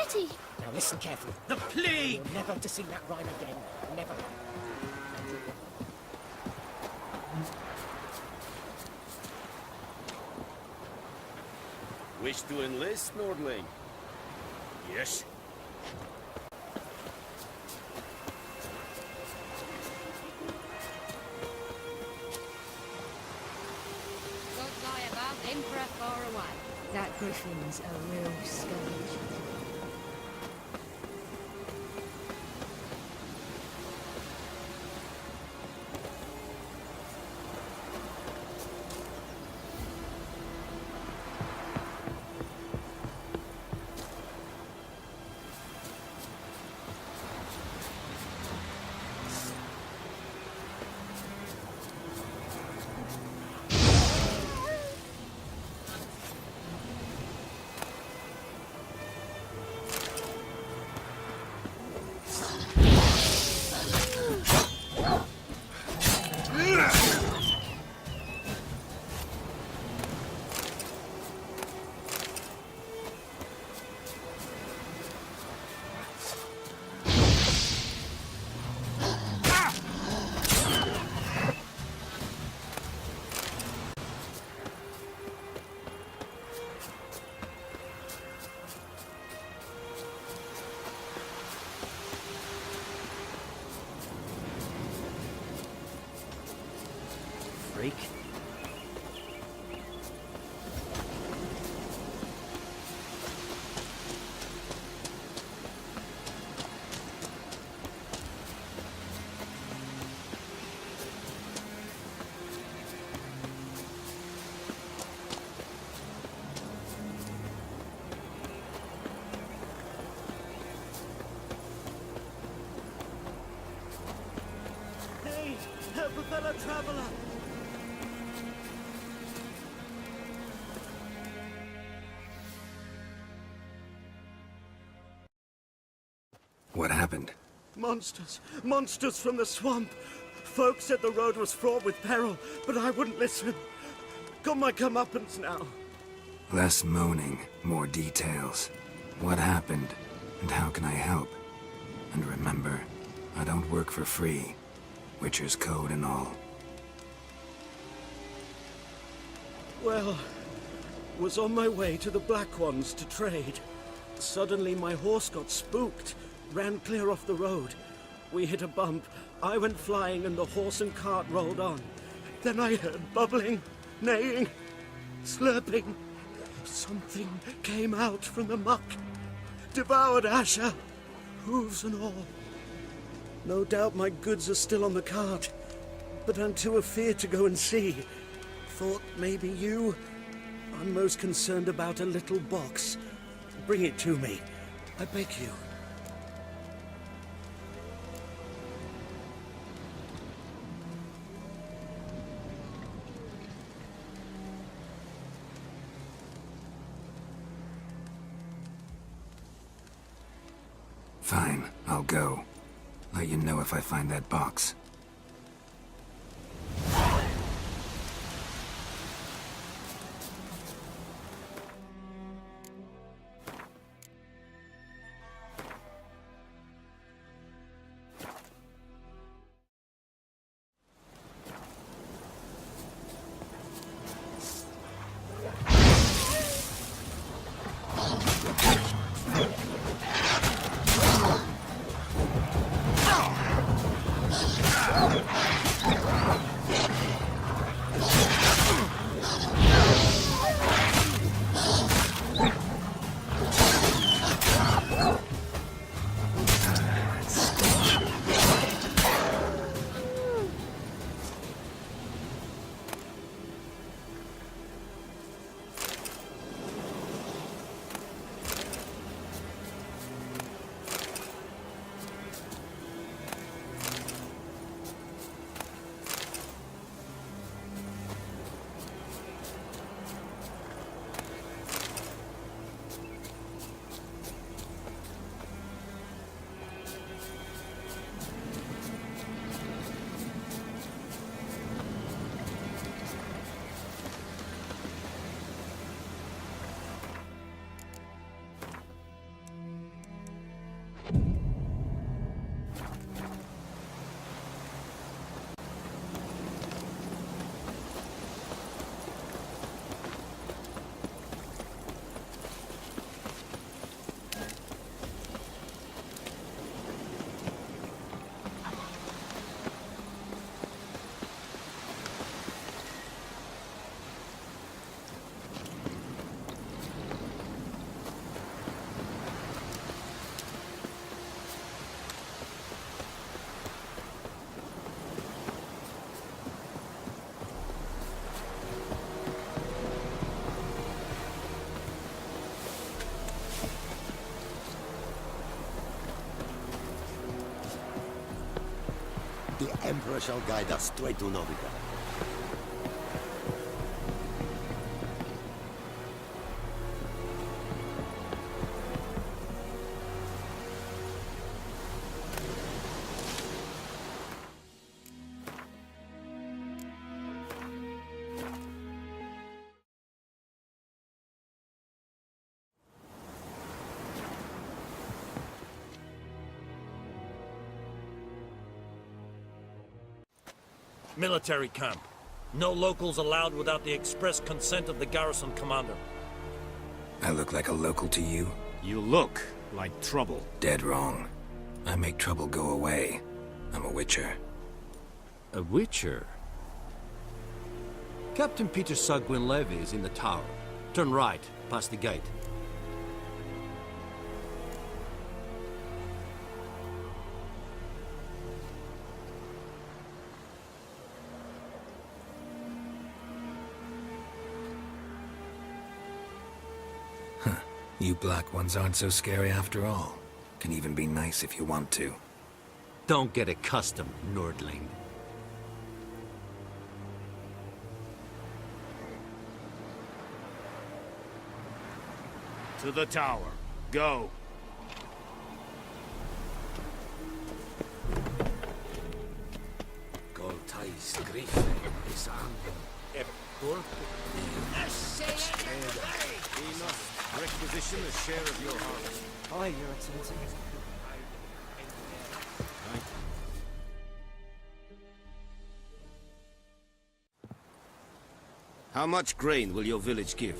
city. Now listen carefully. The plague! You're never to sing that rhyme again. Never. Wish to enlist, Nordling? Yes. Gods eye above, Emperor far away. That Griffin's a real scourge. Freak. Hey, help a fellow traveler! What happened? Monsters! Monsters from the swamp! Folk said the road was fraught with peril, but I wouldn't listen. Got my comeuppance now. Less moaning, more details. What happened, and how can I help? And remember, I don't work for free. Witcher's code and all. Well, was on my way to the Black Ones to trade. Suddenly my horse got spooked, ran clear off the road. We hit a bump, I went flying and the horse and cart rolled on. Then I heard bubbling, neighing, slurping. Something came out from the muck, devoured Asher, hooves and all. No doubt my goods are still on the cart, but I'm too afeard to go and see. Thought maybe you. I'm most concerned about a little box. Bring it to me, I beg you. Fine, I'll go. Let you know if I find that box. The Emperor shall guide us straight to Novigrad. Military camp. No locals allowed without the express consent of the garrison commander. I look like a local to you? You look like trouble. Dead wrong. I make trouble go away. I'm a witcher. A witcher? Captain Peter Sagwin Levy is in the tower. Turn right, past the gate. You black ones aren't so scary after all. Can even be nice if you want to. Don't get accustomed, Nordling. To the tower. Go. Goltais Griffin is on. Requisition a share of your harvest. Aye, Your Excellency. How much grain will your village give?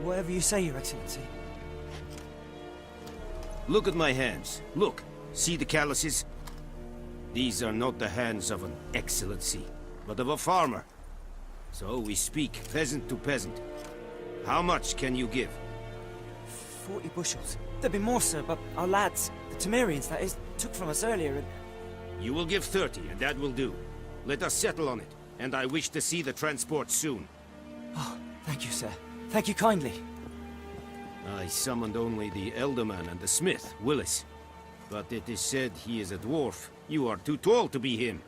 Whatever you say, Your Excellency. Look at my hands. Look. See the calluses? These are not the hands of an excellency, but of a farmer. So we speak peasant to peasant. How much can you give? 40 bushels. There'd be more, sir, but our lads, the Temerians, that is, took from us earlier and... You will give 30, and that will do. Let us settle on it, and I wish to see the transport soon. Oh, thank you, sir. Thank you kindly. I summoned only the Elderman and the smith, Willis. But it is said he is a dwarf. You are too tall to be him.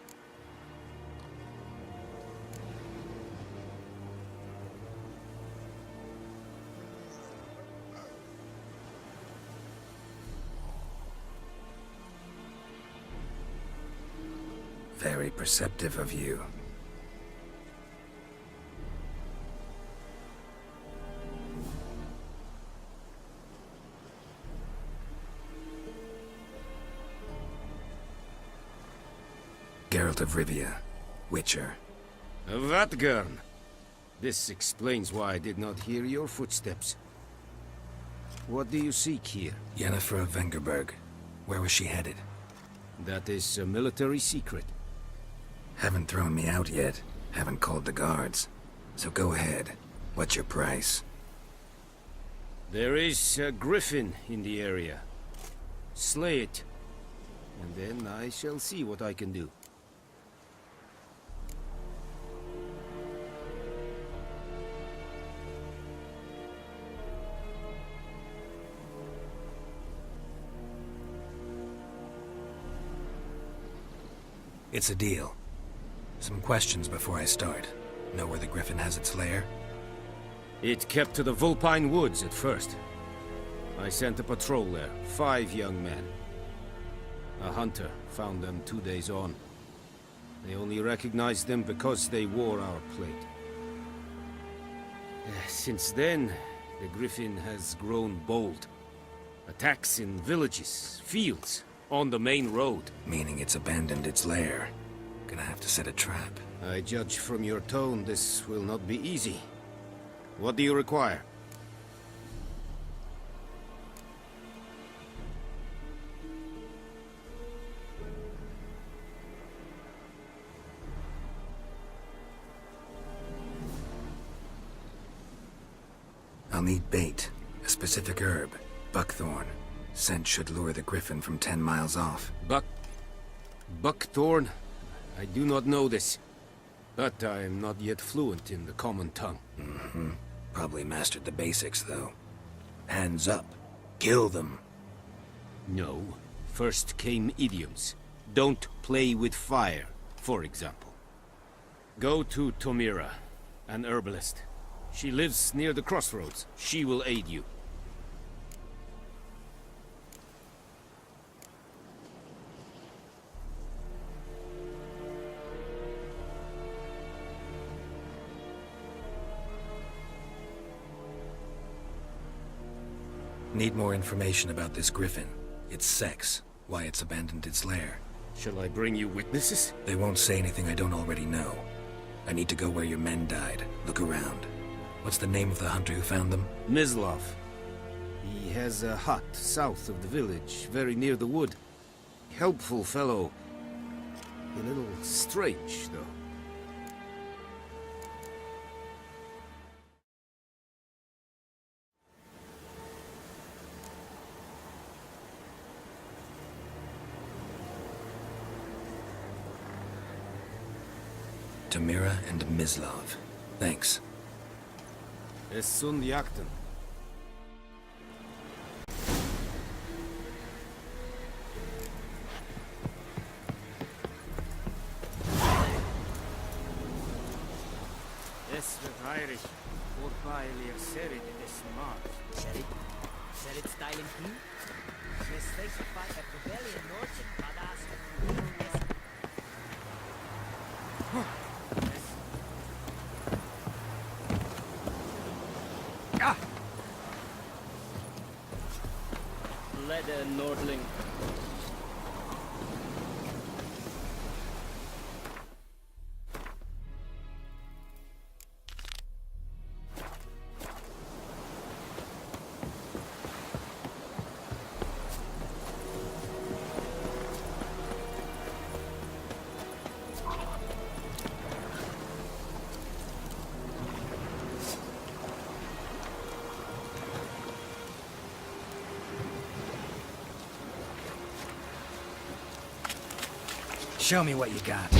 Very perceptive of you. Geralt of Rivia, Witcher. Vatgern! This explains why I did not hear your footsteps. What do you seek here? Yennefer of Vengerberg. Where was she headed? That is a military secret. Haven't thrown me out yet. Haven't called the guards. So go ahead. What's your price? There is a Griffin in the area. Slay it. And then I shall see what I can do. It's a deal. Some questions before I start. Know where the Griffin has its lair? It kept to the Vulpine Woods at first. I sent a patrol there, 5 young men. A hunter found them 2 days on. They only recognized them because they wore our plate. Since then, the Griffin has grown bold. Attacks in villages, fields, on the main road. Meaning it's abandoned its lair. Gonna have to set a trap. I judge from your tone this will not be easy. What do you require? I'll need bait. A specific herb. Buckthorn. Scent should lure the Griffin from 10 miles off. Buckthorn? I do not know this. But I am not yet fluent in the common tongue. Mm-hmm. Probably mastered the basics, though. Hands up. Kill them. No. First came idioms. Don't play with fire, for example. Go to Tomira, an herbalist. She lives near the crossroads. She will aid you. Need more information about this Griffin. Its sex, why it's abandoned its lair. Shall I bring you witnesses? They won't say anything I don't already know. I need to go where your men died. Look around. What's the name of the hunter who found them? Mislav. He has a hut south of the village, very near the wood. Helpful fellow. A little strange, though. Tomira and Mislav. Thanks. Es sun jakten. Es wird Irish. Vorbei lir serid es march. Serid? Serid styling too? Yes, they fight a rebellion north in Badass. Leather Nordling. Show me what you got.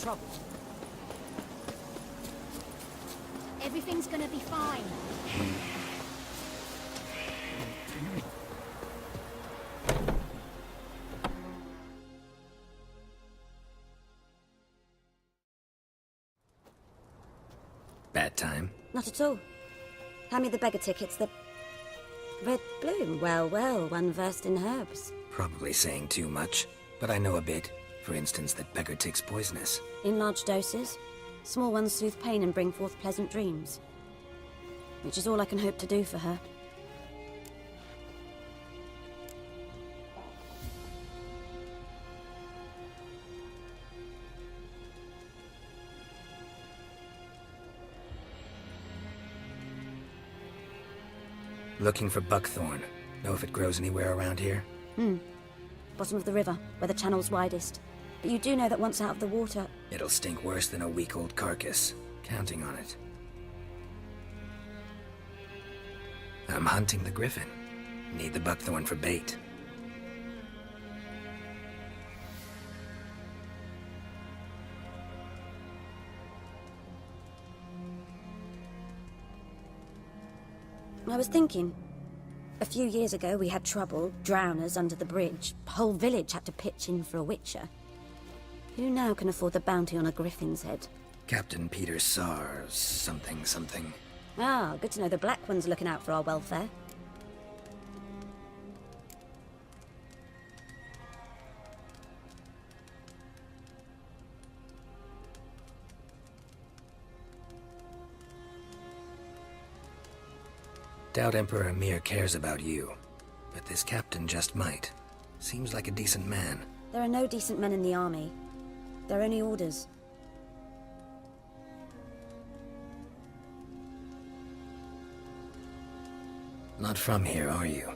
Trouble. Everything's gonna be fine. Bad time. Not at all. Hand me the beggar tickets, the... Red bloom. Well, well, one versed in herbs. Probably saying too much, but I know a bit. For instance, that beggar tick's poisonous. In large doses. Small ones soothe pain and bring forth pleasant dreams. Which is all I can hope to do for her. Looking for buckthorn. Know if it grows anywhere around here? bottom of the river, where the channel's widest. But you do know that once out of the water... It'll stink worse than a week-old carcass. Counting on it. I'm hunting the Griffin. Need the buckthorn for bait. I was thinking, a few years ago we had trouble, drowners under the bridge. The whole village had to pitch in for a witcher. Who now can afford the bounty on a griffin's head? Captain Peter Sars, something. Ah, good to know the Black One's looking out for our welfare. Doubt Emperor Emir cares about you, but this captain just might. Seems like a decent man. There are no decent men in the army. They're only orders. Not from here, are you?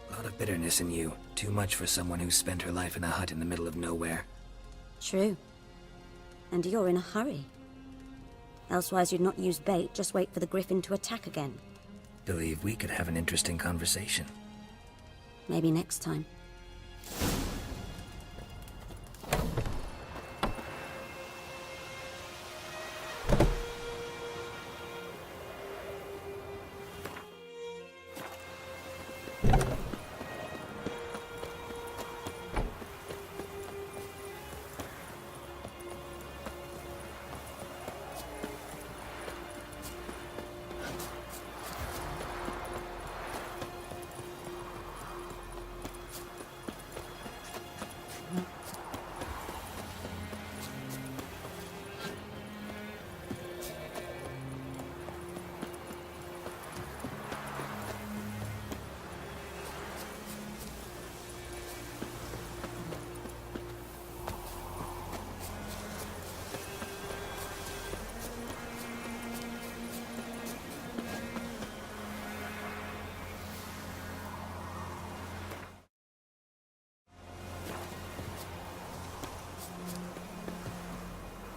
A lot of bitterness in you. Too much for someone who spent her life in a hut in the middle of nowhere. True. And you're in a hurry. Elsewise you'd not use bait, just wait for the Griffin to attack again. Believe we could have an interesting conversation. Maybe next time.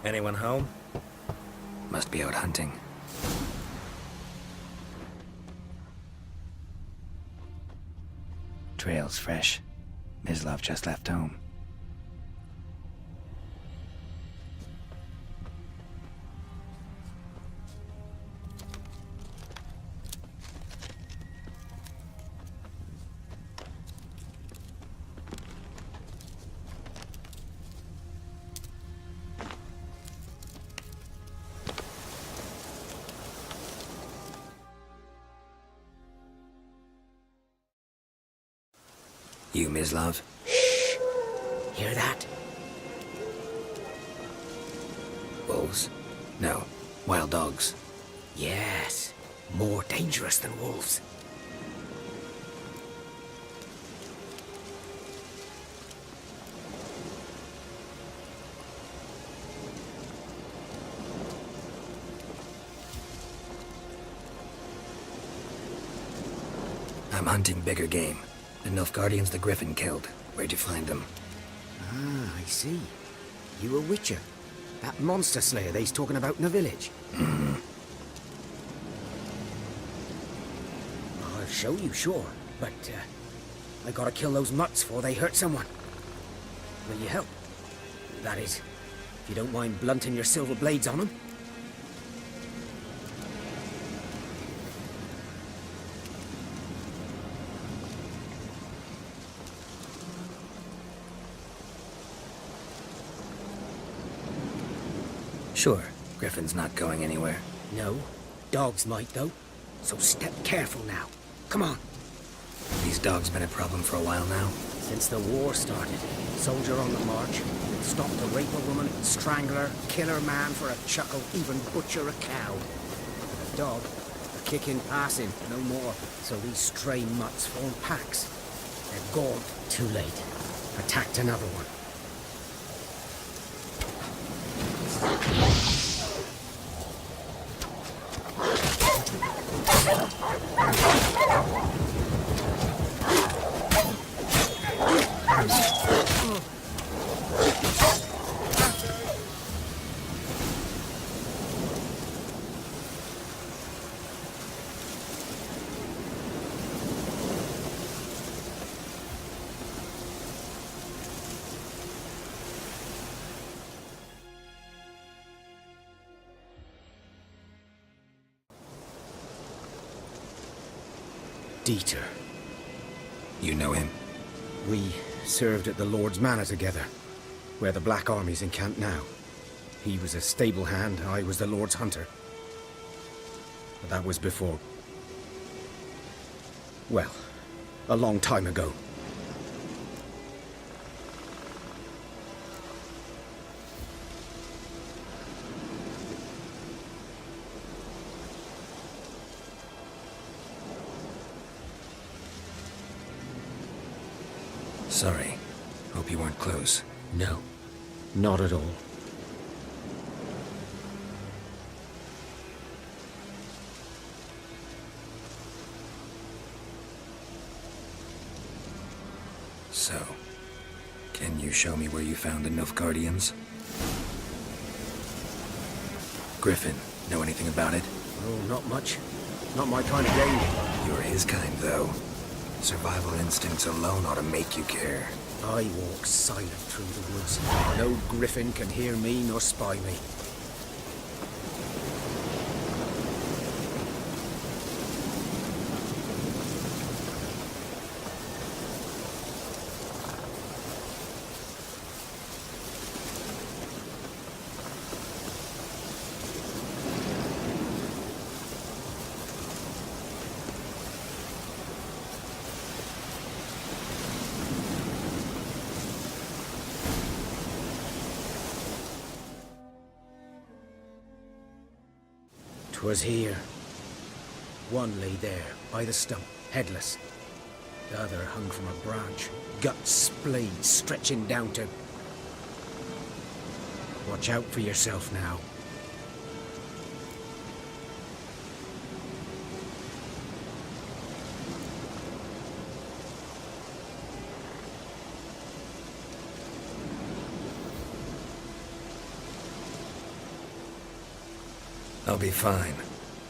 Anyone home? Must be out hunting. Trail's fresh. Mislav just left home. You, Mislav? Shh! Hear that? Wolves? No. Wild dogs. Yes. More dangerous than wolves. I'm hunting bigger game. The Nilfgaardians the Griffin killed. Where'd you find them? Ah, I see. You a witcher. That monster slayer they's talking about in the village. Mm-hmm. I'll show you, sure. But, I gotta kill those mutts before they hurt someone. Will you help? That is, if you don't mind blunting your silver blades on them. Sure. Griffin's not going anywhere. No. Dogs might, though. So step careful now. Come on. These dogs been a problem for a while now? Since the war started. Soldier on the march. Stop to rape a woman, strangle her, kill her man for a chuckle, even butcher a cow. A dog, a kick in passing, no more. So these stray mutts form packs. They're gone. Too late. Attacked another one. Dieter. You know him? We served at the Lord's Manor together, where the Black Army's encamped now. He was a stable hand, I was the Lord's hunter. But that was before... well, a long time ago. Sorry. Hope you weren't close. No, not at all. So, can you show me where you found enough Guardians? Griffin, know anything about it? Oh, not much. Not my kind of game. You're his kind, though. Survival instincts alone ought to make you care. I walk silent through the woods. No Griffin can hear me nor spy me. Was here. One lay there, by the stump, headless. The other hung from a branch, guts splayed, stretching down to... Watch out for yourself now. I'll be fine.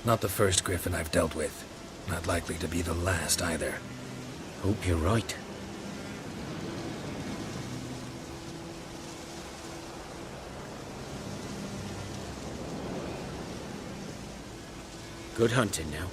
Not the first Griffin I've dealt with. Not likely to be the last either. Hope you're right. Good hunting now.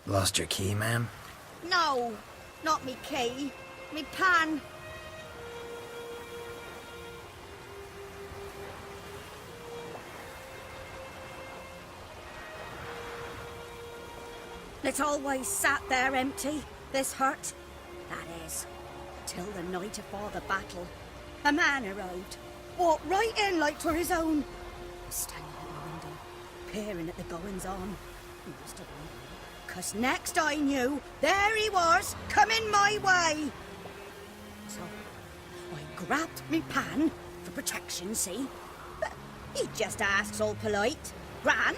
Lost your key, ma'am? No, not me key. Me pan. It's always sat there empty, this hut. That is, till the night afore the battle. A man arrived, walked right in like 'twere his own. Standing at the window, peering at the goings-on. He must have been, 'cause next I knew, there he was, coming my way. So, I grabbed me pan, for protection, see? But he just asks all polite. Gran,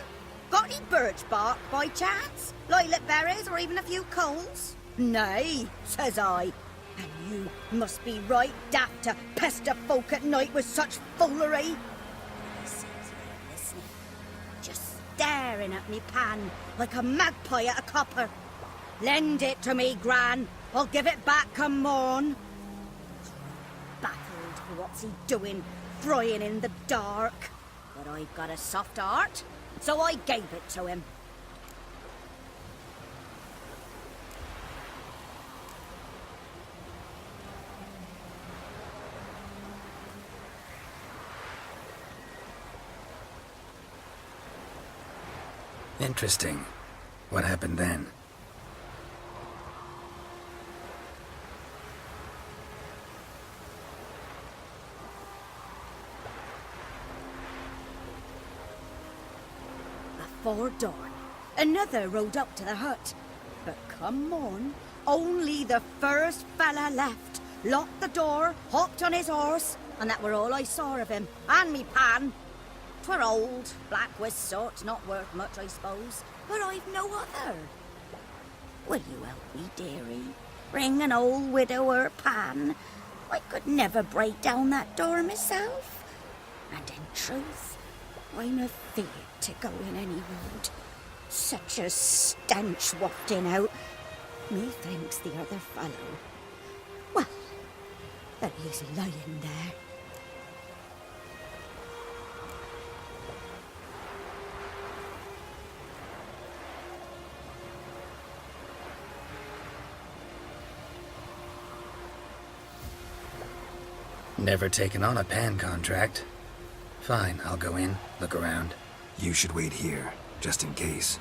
got any birch bark by chance? Lilac berries or even a few coals? Nay, says I. And you must be right daft to pester folk at night with such foolery. He says he ain't listening. Just staring at me pan like a magpie at a copper. Lend it to me, Gran. I'll give it back come morn. Baffled for what's he doing, frying in the dark. But I've got a soft heart, so I gave it to him. Interesting. What happened then? Before dawn, another rode up to the hut. But come on, only the first fella left, locked the door, hopped on his horse, and that were all I saw of him, and me pan. 'Twere old, black with soot, not worth much, I suppose, but I've no other. Will you help me, dearie? Bring an old widower pan. I could never break down that door myself. And in truth, I'm afeard to go in any road. Such a stench wafting out. Methinks the other fellow. Well, that he's lying there. Never taken on a pan contract. Fine, I'll go in, look around. You should wait here, just in case.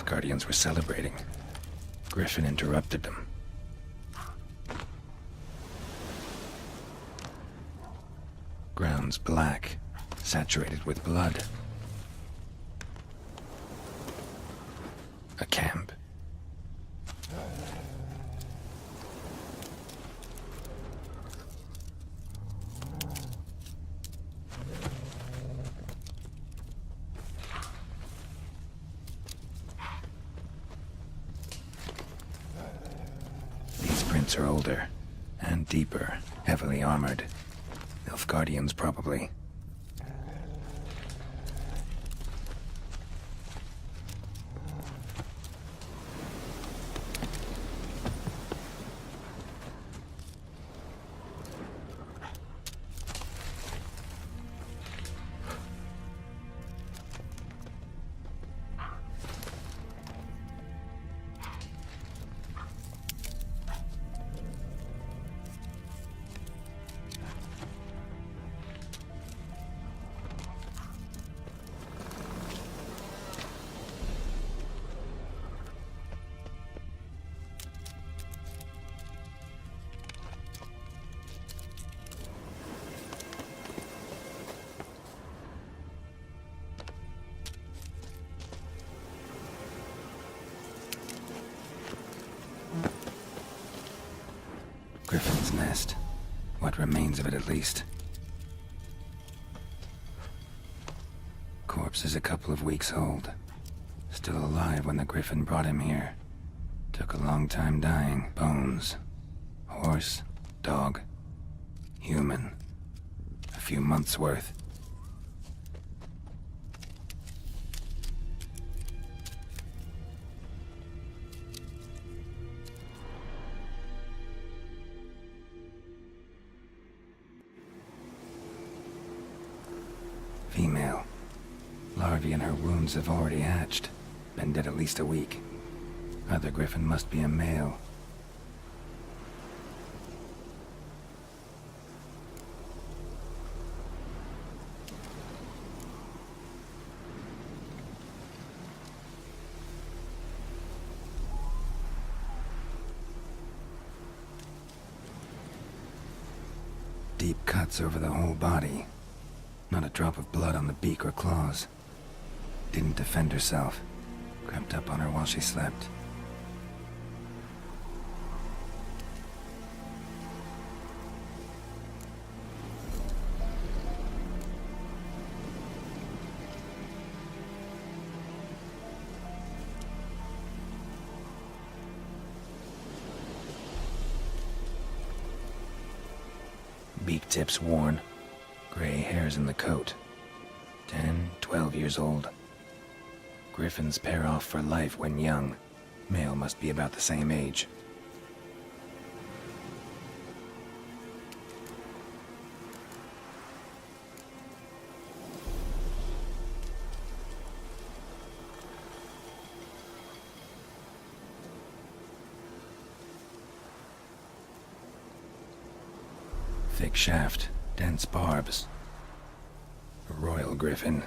Guardians were celebrating. Griffin interrupted them. Ground's black, saturated with blood. A camp. Are older and deeper, heavily armored. Elf Guardians, probably. Griffin's nest. What remains of it, at least. Corpse is a couple of weeks old. Still alive when the Griffin brought him here. Took a long time dying. Bones. Horse. Dog. Human. A few months' worth. Female. Larvae in her wounds have already hatched. Been dead at least a week. Other Griffin must be a male. Deep cuts over the whole body. Not a drop of blood on the beak or claws. Didn't defend herself. Crept up on her while she slept. Beak tips worn. Gray hairs in the coat. 10, 12 years old. Griffins pair off for life when young. Male must be about the same age. Thick shaft, dense barbs. A royal griffin.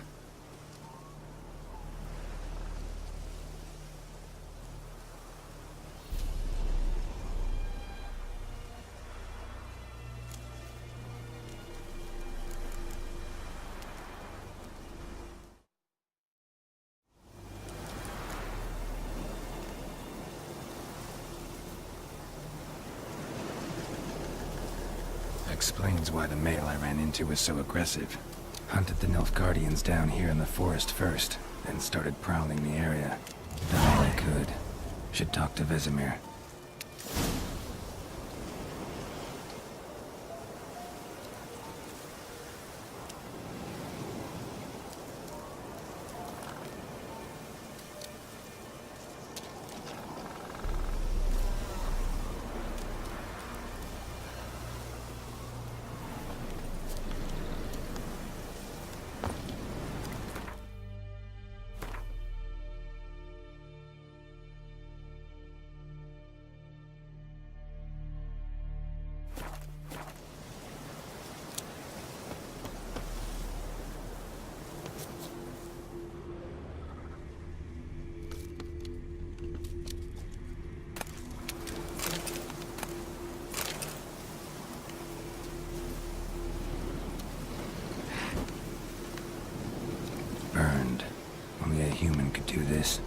Explains why the male I ran into was so aggressive. Hunted the Nilfgaardians down here in the forest first, then started prowling the area. Done all I could. Should talk to Vesemir. Burned. Only a human could do this.